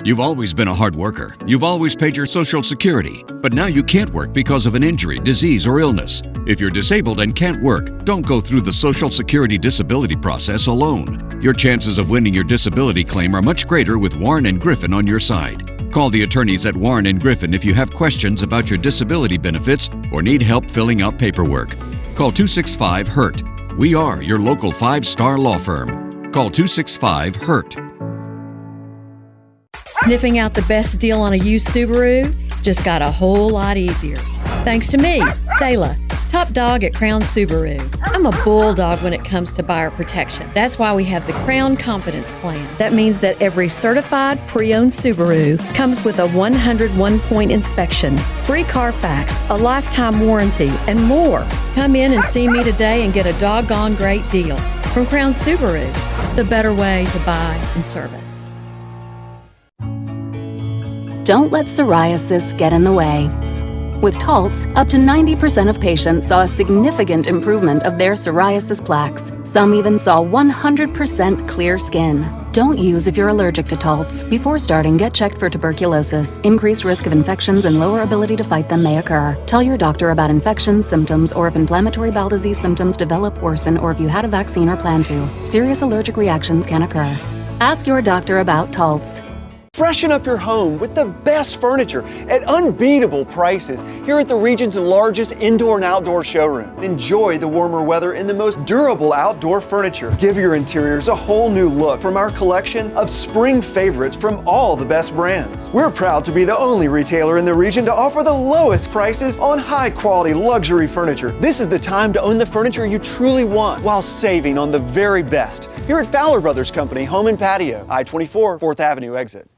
You've always been a hard worker. You've always paid your Social Security. But now you can't work because of an injury, disease, or illness. If you're disabled and can't work, don't go through the Social Security disability process alone. Your chances of winning your disability claim are much greater with Warren & Griffin on your side. Call the attorneys at Warren & Griffin if you have questions about your disability benefits or need help filling out paperwork. Call 265-HURT. We are your local 5-star law firm. Call 265-HURT. Sniffing out the best deal on a used Subaru just got a whole lot easier. Thanks to me, Sayla, top dog at Crown Subaru. I'm a bulldog when it comes to buyer protection. That's why we have the Crown Confidence Plan. That means that every certified pre-owned Subaru comes with a 101-point inspection, free Carfax, a lifetime warranty, and more. Come in and see me today and get a doggone great deal. From Crown Subaru, the better way to buy and service. Don't let psoriasis get in the way. With Taltz, up to 90% of patients saw a significant improvement of their psoriasis plaques. Some even saw 100% clear skin. Don't use if you're allergic to Taltz. Before starting, get checked for tuberculosis. Increased risk of infections and lower ability to fight them may occur. Tell your doctor about infections, symptoms, or if inflammatory bowel disease symptoms develop, worsen, or if you had a vaccine or plan to. Serious allergic reactions can occur. Ask your doctor about Taltz. Freshen up your home with the best furniture at unbeatable prices here at the region's largest indoor and outdoor showroom. Enjoy the warmer weather in the most durable outdoor furniture. Give your interiors a whole new look from our collection of spring favorites from all the best brands. We're proud to be the only retailer in the region to offer the lowest prices on high-quality luxury furniture. This is the time to own the furniture you truly want while saving on the very best. Here at Fowler Brothers Company Home and Patio, I-24, 4th Avenue exit.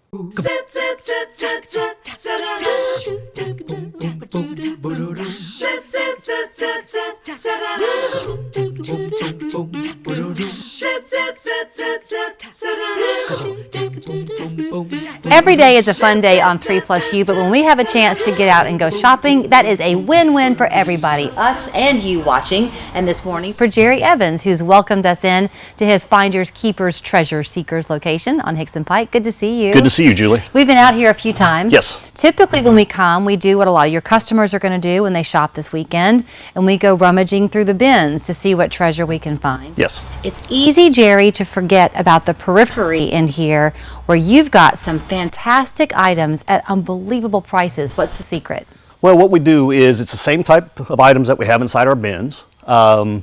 Every day is a fun day on 3+U, but when we have a chance to get out and go shopping, that is a win-win for everybody, us and you watching. And this morning for Jerry Evans, who's welcomed us in to his Finders Keepers Treasure Seekers location on Hickson Pike. Good to see you. Good to see you, Julie. We've been out here a few times. Yes. Typically when we come, we do what a lot of your customers are going to do when they shop this weekend, and we go rummaging through the bins to see what treasure we can find. Yes. It's easy, Jerry, to forget about the periphery in here where you've got some fantastic items at unbelievable prices. What's the secret? Well, what we do is it's the same type of items that we have inside our bins.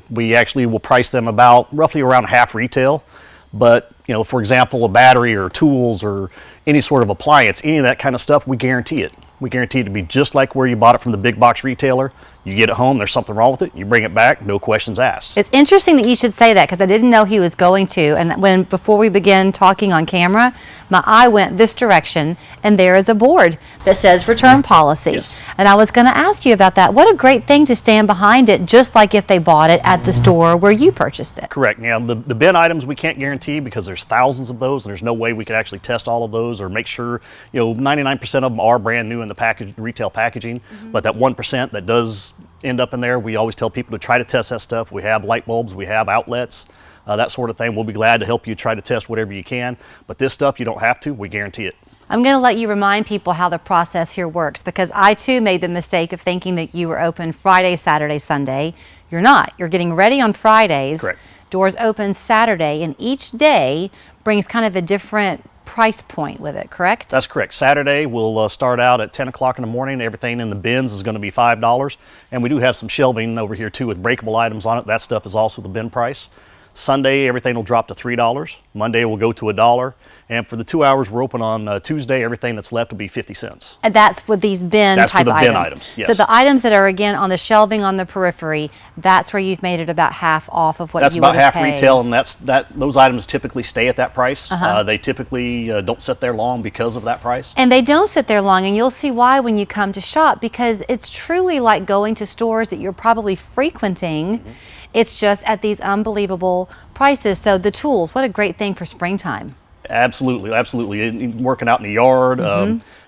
We actually will price them about roughly around half retail. But, you know, for example, a battery or tools or any sort of appliance, any of that kind of stuff, we guarantee it. We guarantee it to be just like where you bought it from the big box retailer. You get it home, there's something wrong with it, you bring it back, no questions asked. It's interesting that you should say that because I didn't know he was going to. And before we began talking on camera, my eye went this direction, and there is a board that says return policy. Yes. And I was going to ask you about that. What a great thing to stand behind it, just like if they bought it at the store where you purchased it. Correct. Now, the bin items we can't guarantee because there's thousands of those, and there's no way we could actually test all of those or make sure, you know, 99% of them are brand new in the retail packaging, but that 1% that does end up in there, we always tell people to try to test that stuff. We have light bulbs, we have outlets, that sort of thing. We'll be glad to help you try to test whatever you can, but this stuff you don't have to, we guarantee it. I'm going to let you remind people how the process here works because I too made the mistake of thinking that you were open Friday, Saturday, Sunday. You're not. You're getting ready on Fridays. Correct. Doors open Saturday, and each day brings kind of a different price point with it, correct? That's correct. Saturday we'll start out at 10 o'clock in the morning. Everything in the bins is going to be $5, and we do have some shelving over here too with breakable items on it. That stuff is also the bin price. Sunday everything will drop to $3. Monday will go to $1, and for the 2 hours we're open on Tuesday, everything that's left will be 50 cents. And that's with these bin that's type for the items. bin items, yes. So the items that are again on the shelving on the periphery, that's where you've made it about half off of what that's you would have paid. That's about half retail, and those items typically stay at that price. They typically don't sit there long because of that price. And they don't sit there long, and you'll see why when you come to shop, because it's truly like going to stores that you're probably frequenting. It's just at these unbelievable prices. So the tools, what a great thing for springtime. Absolutely, absolutely. Working out in the yard,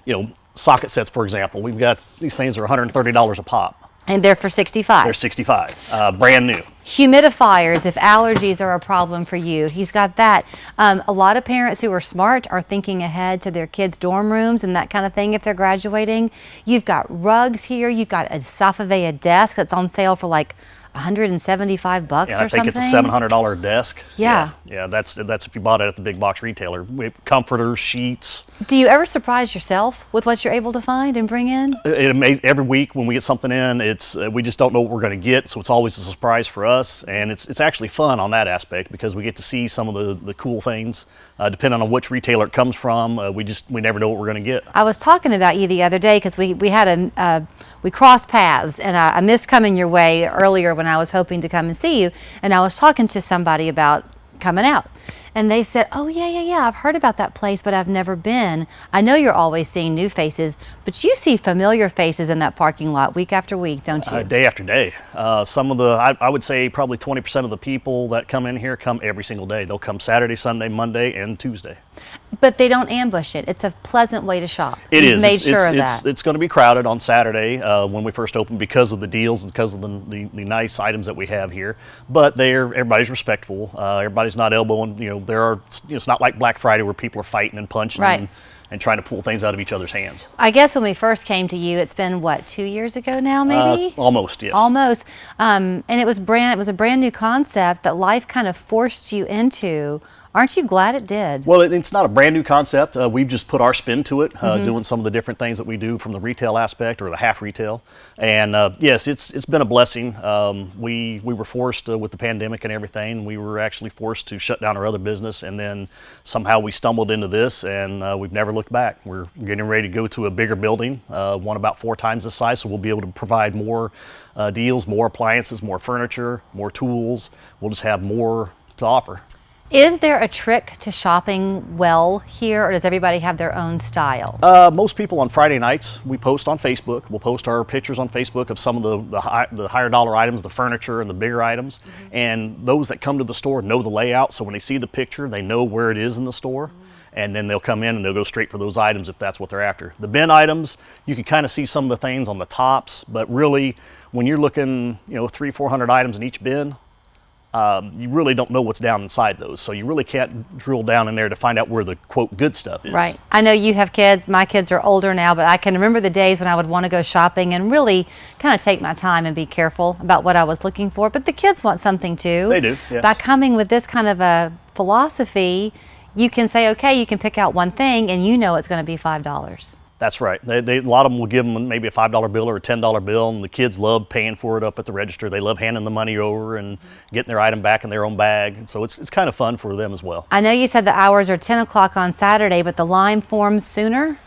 you know, socket sets, for example. We've got these things are $130 a pop. And they're for 65. They're 65, brand new. Humidifiers, if allergies are a problem for you, he's got that. A lot of parents who are smart are thinking ahead to their kids' dorm rooms and that kind of thing if they're graduating. You've got rugs here. You've got a Safavea desk that's on sale for like $175 or something. I think it's a $700 desk. Yeah. Yeah, that's if you bought it at the big box retailer. We have comforters, sheets. Do you ever surprise yourself with what you're able to find and bring in? Every week when we get something in, it's we just don't know what we're going to get, so it's always a surprise for us, and it's actually fun on that aspect because we get to see some of the cool things. Depending on which retailer it comes from, we never know what we're going to get. I was talking about you the other day because we crossed paths, and I missed coming your way earlier when I was hoping to come and see you, and I was talking to somebody about coming out. And they said, oh, yeah, I've heard about that place, but I've never been. I know you're always seeing new faces, but you see familiar faces in that parking lot week after week, don't you? Day after day. Some of I would say probably 20% of the people that come in here come every single day. They'll come Saturday, Sunday, Monday, and Tuesday. But they don't ambush it. It's a pleasant way to shop. It is. You've made sure of that. It's going to be crowded on Saturday when we first open because of the deals and because of the nice items that we have here. But everybody's respectful. Everybody's not elbowing. It's not like Black Friday where people are fighting and punching and trying to pull things out of each other's hands. I guess when we first came to you, it's been what, 2 years ago now, maybe? Almost, yes. Almost. And it was a brand new concept that life kind of forced you into. Aren't you glad it did? Well, it's not a brand new concept. We've just put our spin to it, doing some of the different things that we do from the retail aspect or the half retail. And yes, it's been a blessing. We were forced with the pandemic and everything. We were actually forced to shut down our other business, and then somehow we stumbled into this, and we've never looked back. We're getting ready to go to a bigger building, one about 4 times the size, so we'll be able to provide more deals, more appliances, more furniture, more tools. We'll just have more to offer. Is there a trick to shopping well here, or does everybody have their own style? Most people on Friday nights, we post on Facebook. We'll post our pictures on Facebook of some of the higher dollar items, the furniture and the bigger items. And those that come to the store know the layout, so when they see the picture, they know where it is in the store. And then they'll come in and they'll go straight for those items if that's what they're after. The bin items, you can kind of see some of the things on the tops, but really, when you're looking, 300-400 items in each bin, you really don't know what's down inside those, so you really can't drill down in there to find out where the quote good stuff is. Right. I know you have kids. My kids are older now, but I can remember the days when I would want to go shopping and really kind of take my time and be careful about what I was looking for. But the kids want something too. They do, yes. By coming with this kind of a philosophy, you can say, okay, you can pick out one thing and you know it's going to be $5. That's right. A lot of them will give them maybe a $5 bill or a $10 bill, and the kids love paying for it up at the register. They love handing the money over and getting their item back in their own bag. And so it's kind of fun for them as well. I know you said the hours are 10 o'clock on Saturday, but the line forms sooner?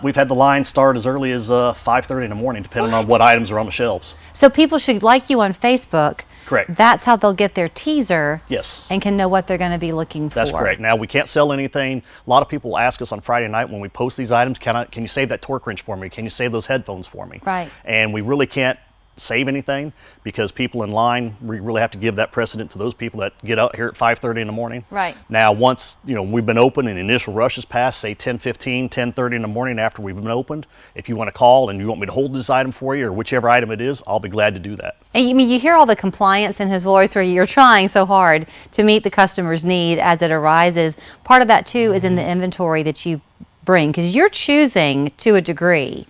We've had the line start as early as 5:30 in the morning, depending on what items are on the shelves. So people should like you on Facebook. Correct. That's how they'll get their teaser. Yes. And can know what they're going to be looking for. That's correct. Now, we can't sell anything. A lot of people ask us on Friday night when we post these items, can you save that torque wrench for me? Can you save those headphones for me? Right. And we really can't save anything because people in line, we really have to give that precedent to those people that get out here at 5:30 in the morning. Right. Now, once we've been open and initial rush has passed, say 10:15, 10:30 in the morning after we've been opened, if you want to call and you want me to hold this item for you or whichever item it is, I'll be glad to do that. And you hear all the compliance in his voice where you're trying so hard to meet the customer's need as it arises. Part of that too is in the inventory that you bring, because you're choosing to a degree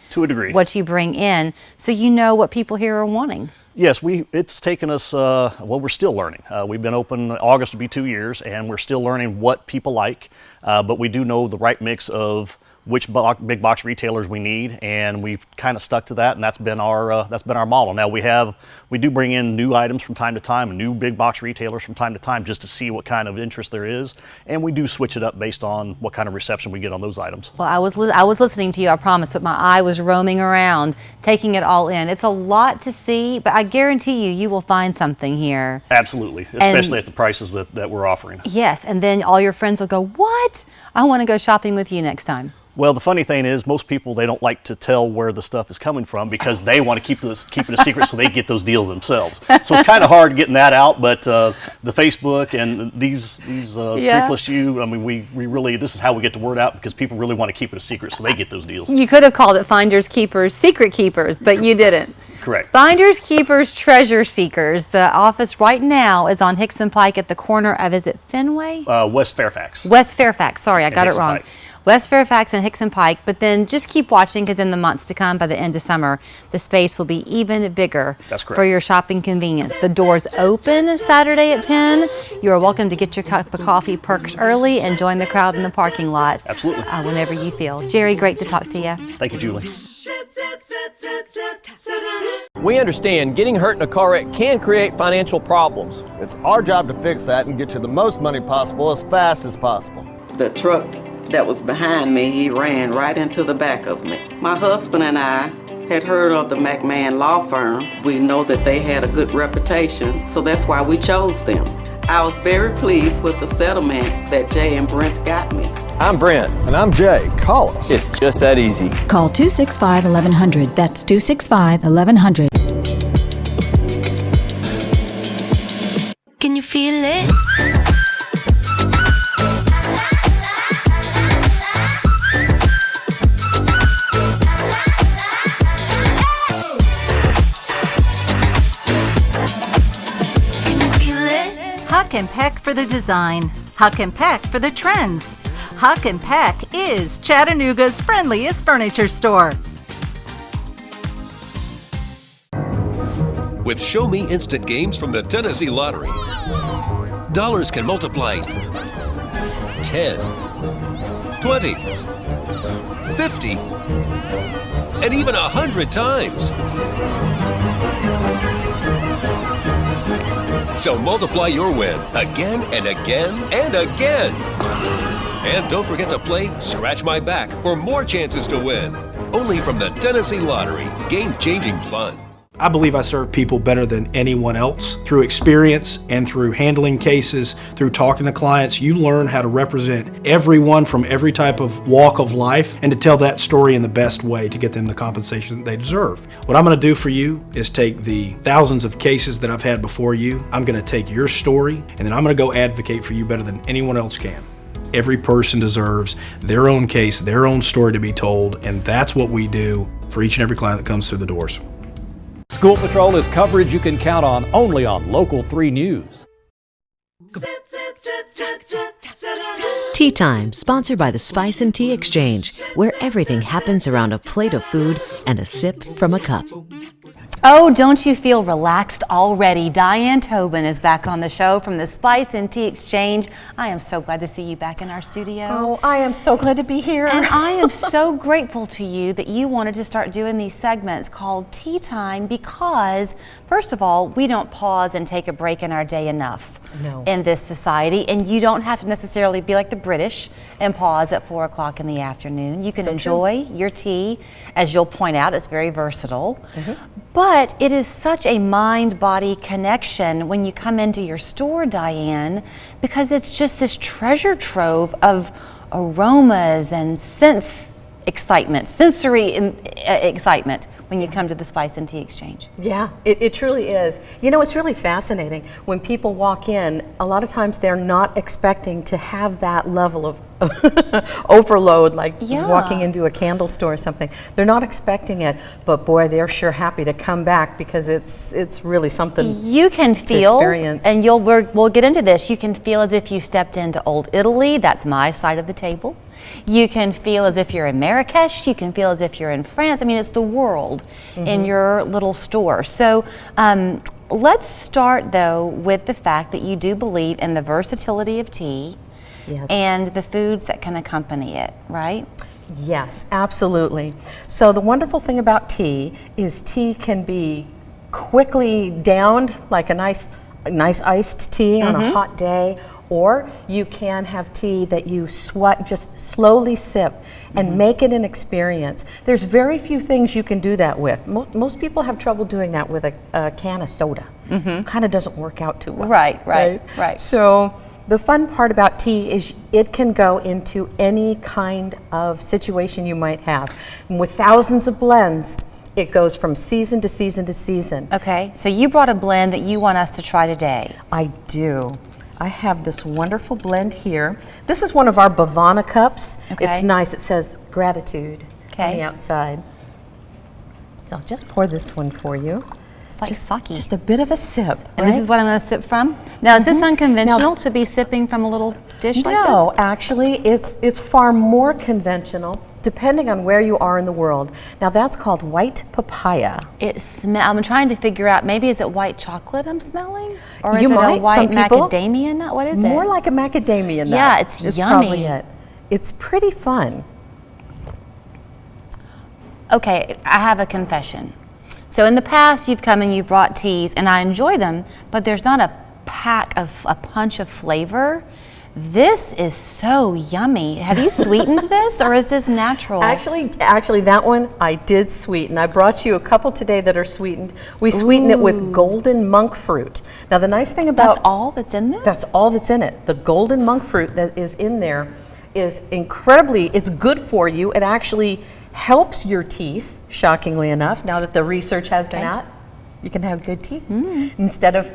what you bring in, so you know what people here are wanting. Yes, it's taken us, we're still learning. We've been open, August will be 2 years, and we're still learning what people like, but we do know the right mix of which big box retailers we need, and we've kind of stuck to that, and that's been our model. Now we do bring in new items from time to time, new big box retailers from time to time, just to see what kind of interest there is, and we do switch it up based on what kind of reception we get on those items. Well, I was listening to you, I promise, but my eye was roaming around, taking it all in. It's a lot to see, but I guarantee you will find something here. Absolutely, especially at the prices that we're offering. Yes, and then all your friends will go, what? I want to go shopping with you next time. Well, the funny thing is, most people, they don't like to tell where the stuff is coming from because they want to keep it a secret so they get those deals themselves. So it's kind of hard getting that out, but the Facebook and these 3+U, I mean, we really, this is how we get the word out because people really want to keep it a secret so they get those deals. You could have called it Finders Keepers, Secret Keepers, but you didn't. Correct. Finders, keepers, treasure seekers. The office right now is on Hickson Pike at the corner of, is it Fenway? West Fairfax. West Fairfax, sorry, I got it Hickson wrong. Pike. West Fairfax and Hickson Pike, but then just keep watching because in the months to come, by the end of summer, the space will be even bigger. That's correct. For your shopping convenience. The doors open Saturday at 10. You are welcome to get your cup of coffee perked early and join the crowd in the parking lot. Absolutely. Whenever you feel. Jerry, great to talk to you. Thank you, Julie. We understand getting hurt in a car wreck can create financial problems. It's our job to fix that and get you the most money possible as fast as possible. The truck that was behind me, he ran right into the back of me. My husband and I had heard of the McMahon law firm. We know that they had a good reputation, so that's why we chose them. I was very pleased with the settlement that Jay and Brent got me. I'm Brent. And I'm Jay. Call us. It's just that easy. Call 265-1100. That's 265-1100. Can you feel it? Huck and Peck for the design, Huck and Peck for the trends. Huck and Peck is Chattanooga's friendliest furniture store. With Show Me Instant Games from the Tennessee Lottery, dollars can multiply 10, 20, 50, and even 100 times. So multiply your win again and again and again. And don't forget to play Scratch My Back for more chances to win. Only from the Tennessee Lottery. Game-changing fun. I believe I serve people better than anyone else. Through experience and through handling cases, through talking to clients, you learn how to represent everyone from every type of walk of life and to tell that story in the best way to get them the compensation that they deserve. What I'm going to do for you is take the thousands of cases that I've had before you. I'm going to take your story and then I'm going to go advocate for you better than anyone else can. Every person deserves their own case, their own story to be told, and that's what we do for each and every client that comes through the doors. School Patrol is coverage you can count on only on Local 3 News. Tea Time, sponsored by the Spice and Tea Exchange, where everything happens around a plate of food and a sip from a cup. Oh, don't you feel relaxed already? Diane Tobin is back on the show from the Spice and Tea Exchange. I am so glad to see you back in our studio. Oh, I am so glad to be here. And I am so grateful to you that you wanted to start doing these segments called Tea Time because, first of all, we don't pause and take a break in our day enough in this society. And you don't have to necessarily be like the British and pause at 4 o'clock in the afternoon. You can enjoy your tea. As you'll point out, it's very versatile. But it is such a mind-body connection when you come into your store, Diane, because it's just this treasure trove of aromas and sensory excitement when you come to the Spice and Tea Exchange. Yeah, it truly is. You know, it's really fascinating. When people walk in, a lot of times they're not expecting to have that level of overload, like walking into a candle store or something. They're not expecting it, but boy, they're sure happy to come back because it's really something you can feel, to experience. And we'll get into this. You can feel as if you stepped into Old Italy. That's my side of the table. You can feel as if you're in Marrakesh. You can feel as if you're in France. I mean, it's the world in your little store. So let's start, though, with the fact that you do believe in the versatility of tea and the foods that can accompany it, right? Yes, absolutely. So the wonderful thing about tea is tea can be quickly downed, like a nice iced tea on a hot day, or you can have tea that you just slowly sip and make it an experience. There's very few things you can do that with. Most people have trouble doing that with a can of soda. Kind of doesn't work out too well. Right. So the fun part about tea is it can go into any kind of situation you might have. And with thousands of blends, it goes from season to season to season. Okay, so you brought a blend that you want us to try today. I do. I have this wonderful blend here. This is one of our Bavana cups. It's nice. It says gratitude on the outside. So I'll just pour this one for you. It's like sake. Just a bit of a sip. And this is what I'm going to sip from? Now, is this unconventional to be sipping from a little dish like this? No, actually, it's far more conventional, depending on where you are in the world. Now, that's called white papaya. I'm trying to figure out, maybe is it white chocolate I'm smelling? Or is You it might, a white some people- macadamia nut? What is it? More like a macadamia nut. Yeah, it's is yummy. Probably it. It's pretty fun. Okay, I have a confession. So in the past, you've come and you've brought teas, and I enjoy them, but there's not a punch of flavor. This is so yummy. Have you sweetened this, or is this natural? Actually, that one I did sweeten. I brought you a couple today that are sweetened. We sweeten it with golden monk fruit. Now, the nice thing about... That's all that's in this? That's all that's in it. The golden monk fruit that is in there is it's good for you. It actually helps your teeth, shockingly enough, now that the research has been out. You can have good teeth instead of,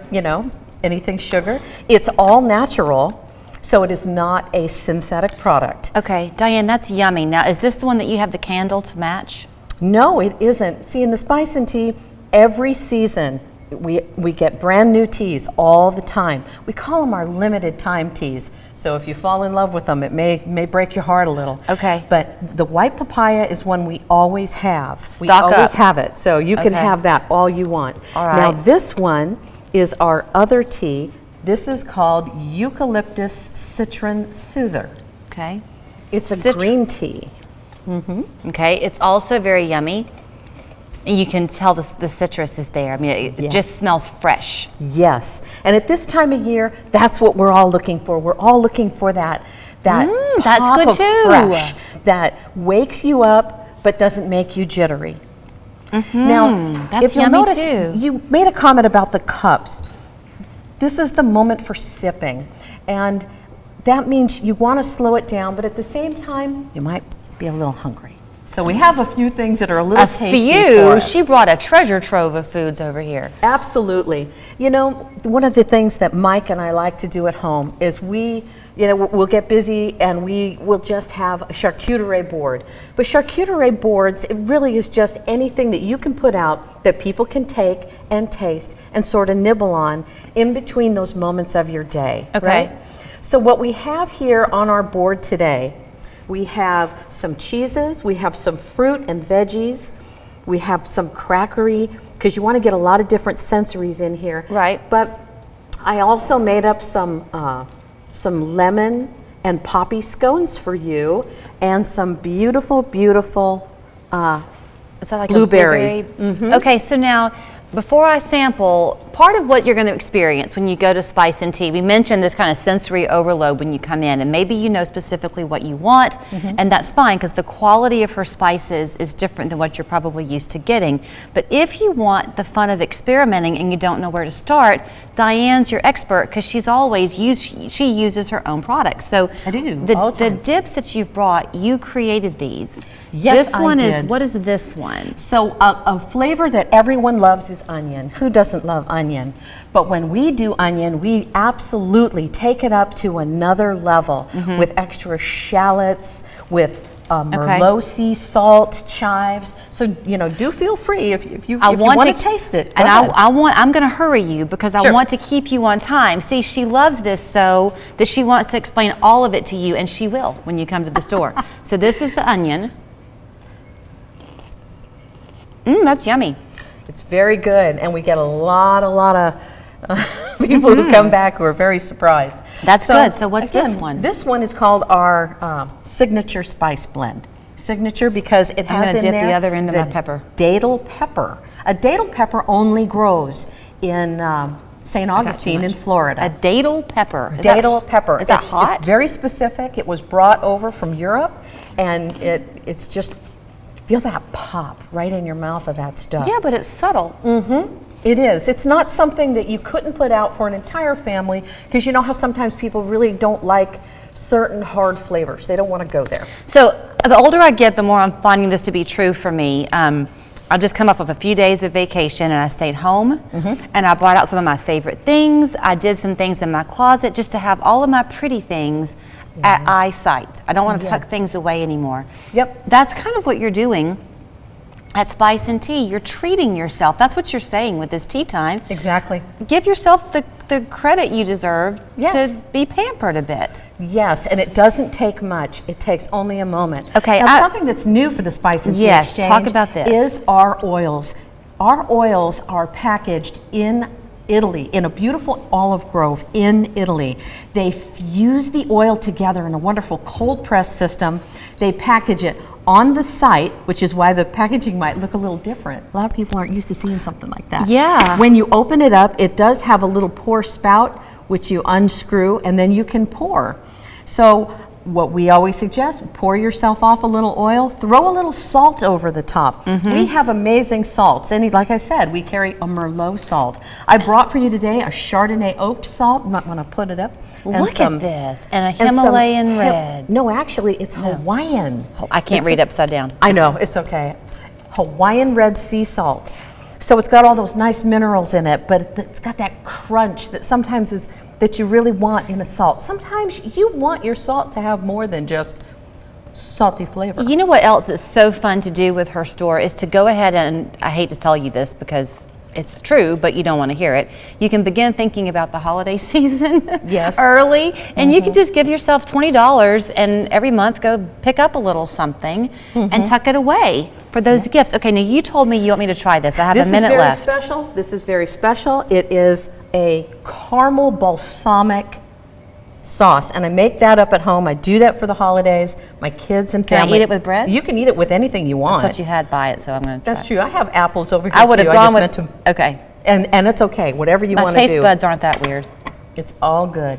anything sugar. It's all natural, so it is not a synthetic product. Okay, Diane, that's yummy. Now, is this the one that you have the candle to match? No, it isn't. See, in the Spice and Tea, every season we get brand new teas all the time. We call them our limited time teas. So if you fall in love with them, it may break your heart a little. Okay. But the white papaya is one we always have. We Stock always up. have it. So you can have that all you want. All right. Now this one is our other tea. This is called Eucalyptus Citron Soother. Okay. It's a green tea. Okay, it's also very yummy. You can tell the citrus is there. I mean, it just smells fresh. Yes, and at this time of year, that's what we're all looking for. We're all looking for that that's pop good of too. fresh that wakes you up but doesn't make you jittery. Now, that's if you'll yummy notice, too. you made a comment about the cups. This is the moment for sipping, and that means you want to slow it down, but at the same time, you might be a little hungry. So we have a few things that are a little tasty for us. She brought a treasure trove of foods over here. Absolutely. One of the things that Mike and I like to do at home is we'll get busy and we will just have a charcuterie board. But charcuterie boards, it really is just anything that you can put out that people can take and taste and sort of nibble on in between those moments of your day. Okay. Right? So what we have here on our board today, we have some cheeses, we have some fruit and veggies, we have some crackery, because you want to get a lot of different sensories in here. Right. But I also made up some lemon and poppy scones for you, and some beautiful, beautiful Is that like blueberry. a blueberry? Okay, so now, before I sample, part of what you're going to experience when you go to Spice and Tea, we mentioned this kind of sensory overload when you come in, and maybe you know specifically what you want, and that's fine because the quality of her spices is different than what you're probably used to getting. But if you want the fun of experimenting and you don't know where to start, Diane's your expert because she uses her own products. So I do, the dips that you've brought, you created these. Yes, this one I did. what is this one? So a flavor that everyone loves is onion. Who doesn't love onion? But when we do onion, we absolutely take it up to another level with extra shallots, with Merlot sea salt, chives. So do feel free if you want to taste it. And I'm going to hurry you because I want to keep you on time. See, she loves this so that she wants to explain all of it to you, and she will when you come to the store. So this is the onion. That's yummy. It's very good, and we get a lot of people who come back who are very surprised. That's good. So what's this one? This one is called our signature spice blend. Signature because it has in there the other end of my pepper. Datil pepper. A datil pepper only grows in St. Augustine in Florida. A datil pepper. Datil pepper. Is that hot? It's very specific. It was brought over from Europe, and it's just feel that pop right in your mouth of that stuff. Yeah, but it's subtle. It is. It's not something that you couldn't put out for an entire family because you know how sometimes people really don't like certain hard flavors. They don't want to go there. So the older I get, the more I'm finding this to be true for me. I'll just come off of a few days of vacation and I stayed home and I brought out some of my favorite things. I did some things in my closet just to have all of my pretty things at eyesight. I don't want to tuck things away anymore. Yep. That's kind of what you're doing at Spice and Tea. You're treating yourself. That's what you're saying with this tea time. Exactly. Give yourself the credit you deserve Yes. to be pampered a bit. Yes, and it doesn't take much. It takes only a moment. Okay, now something that's new for the Spice and Tea Yes, Exchange talk about this. is our oils. Our oils are packaged in Italy, in a beautiful olive grove in Italy. They fuse the oil together in a wonderful cold press system. They package it on the site, which is why the packaging might look a little different. A lot of people aren't used to seeing something like that. Yeah. When you open it up, it does have a little pour spout, which you unscrew, and then you can pour. So what we always suggest, pour yourself off a little oil, throw a little salt over the top. We have amazing salts. Like I said, we carry a Merlot salt. I brought for you today a Chardonnay oaked salt. I'm not going to put it up. Look at this, and a Himalayan red. No, actually, it's Hawaiian. I can't read upside down. I know, it's okay. Hawaiian red sea salt. So it's got all those nice minerals in it, but it's got that crunch that sometimes is that you really want in a salt. Sometimes you want your salt to have more than just salty flavor. You know what else is so fun to do with her store is to go ahead and, I hate to tell you this because it's true, but you don't want to hear it. You can begin thinking about the holiday season early, and you can just give yourself $20 and every month go pick up a little something and tuck it away for those gifts. Okay, now you told me you want me to try this. I have a minute left. This is very special. This is very special. It is a caramel balsamic sauce, and I make that up at home. I do that for the holidays. My kids and family. Can I eat it with bread? You can eat it with anything you want. That's what you had by it, so I'm going to try. That's true. I have apples over here. I would have too. gone I just with, meant to, okay. And it's okay. Whatever you want to My do. taste buds aren't that weird. It's all good.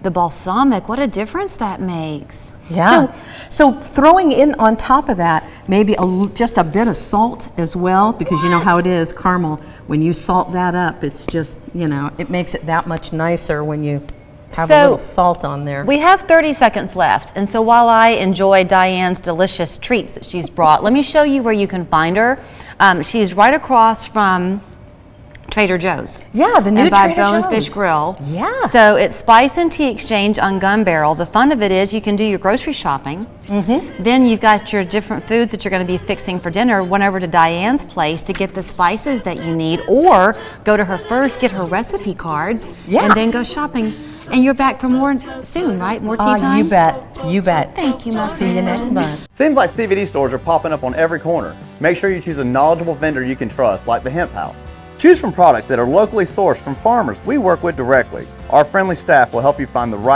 The balsamic, what a difference that makes. Yeah. So throwing in on top of that, maybe just a bit of salt as well, because you know how it is, caramel. When you salt that up, it's just, it makes it that much nicer when you have a little salt on there. We have 30 seconds left, and so while I enjoy Diane's delicious treats that she's brought, let me show you where you can find her. She's right across from Trader Joe's. Yeah, the new and by Trader Bonefish Joe's. Grill. Yeah. So it's Spice and Tea Exchange on Gun Barrel. The fun of it is you can do your grocery shopping. Then you've got your different foods that you're going to be fixing for dinner. Went over to Diane's place to get the spices that you need, or go to her first, get her recipe cards, and then go shopping. And you're back for more soon, right? More tea time? You bet. You bet. Thank you, my See you next month. Seems like CBD stores are popping up on every corner. Make sure you choose a knowledgeable vendor you can trust, like the Hemp House. Choose from products that are locally sourced from farmers we work with directly. Our friendly staff will help you find the right